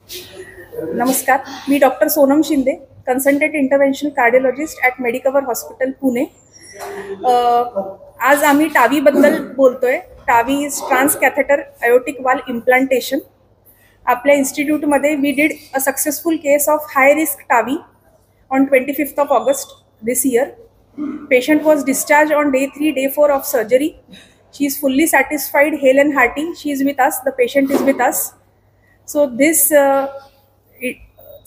नमस्कार, मी doctor Sonam Shinde, consultant interventional cardiologist at Medicover hospital Pune. आज आम्ही टावीबद्दल बोलतोय. TAVI is transcatheter aortic valve implantation. आपल्या इन्स्टिट्यूटमध्ये we did a successful case of high risk TAVI on 25th of August this year. Patient was discharged on day 3, day 4 of surgery. She is fully satisfied, hale and hearty. She is with us. The patient is with us. So this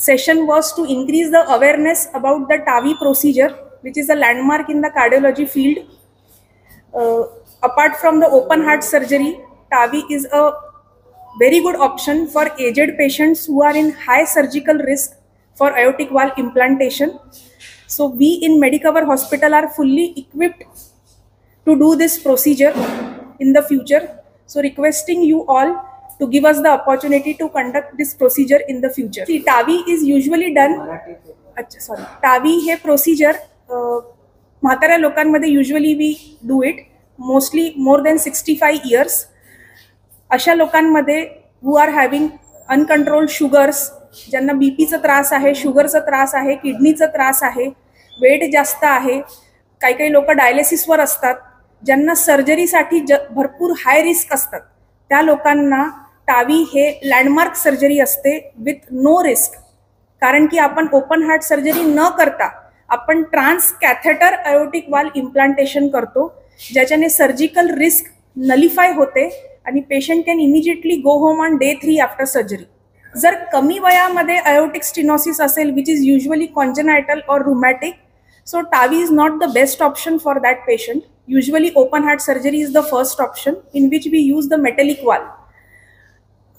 session was to increase the awareness about the TAVI procedure, which is a landmark in the cardiology field. Apart from the open heart surgery, TAVI is a very good option for aged patients who are in high surgical risk for aortic valve implantation. So we in Medicover Hospital are fully equipped to do this procedure in the future. So requesting you all to give us the opportunity to conduct this procedure in the future. See, TAVI is usually done. TAVI हे procedure म्हाताऱ्या लोकांमध्ये usually we do it mostly more than 65 years. अशा लोकांमध्ये who are having uncontrolled sugars, ज्यांना बीपीचा त्रास आहे, शुगरचा त्रास आहे, किडनीचा त्रास आहे, वेट जास्त आहे, काही काही लोक डायलिसिसवर असतात, ज्यांना सर्जरीसाठी भरपूर हाय रिस्क असतात, त्या लोकांना टावी हे लँडमार्क सर्जरी असते विथ नो रिस्क. कारण की आपण ओपन हार्ट सर्जरी न करता आपण transcatheter aortic valve implantation करतो, ज्याच्याने सर्जिकल रिस्क नलिफाय होते आणि patient can immediately go home on day 3 after surgery. जर कमी वयामध्ये आयोटिक स्टिनोसिस असेल, which is usually congenital or rheumatic, so TAVI is not the best option for that patient. Usually open heart surgery is the first option in which we use the metallic wall.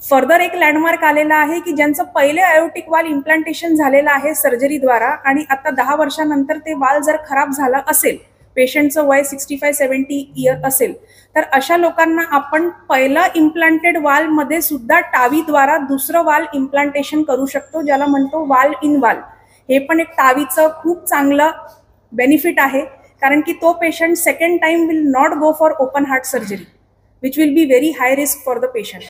Further एक landmark आलेला आहे की ज्यांचं पहिले aortic valve implantation झालेलं आहे सर्जरीद्वारा आणि आता 10 वर्षानंतर ते वाल जर खराब झाला असेल, पेशंटचं वय 65-70 इयर असेल, तर अशा लोकांना आपण पहिला इम्प्लांटेड वालमध्ये सुद्धा टावीद्वारा दुसरं वाल इम्प्लांटेशन करू शकतो, ज्याला म्हणतो वाल इन वाल. हे पण एक टावीचं खूप चांगलं बेनिफिट आहे, कारण की तो patient second time will not go for open heart surgery, which will be very high risk for the patient.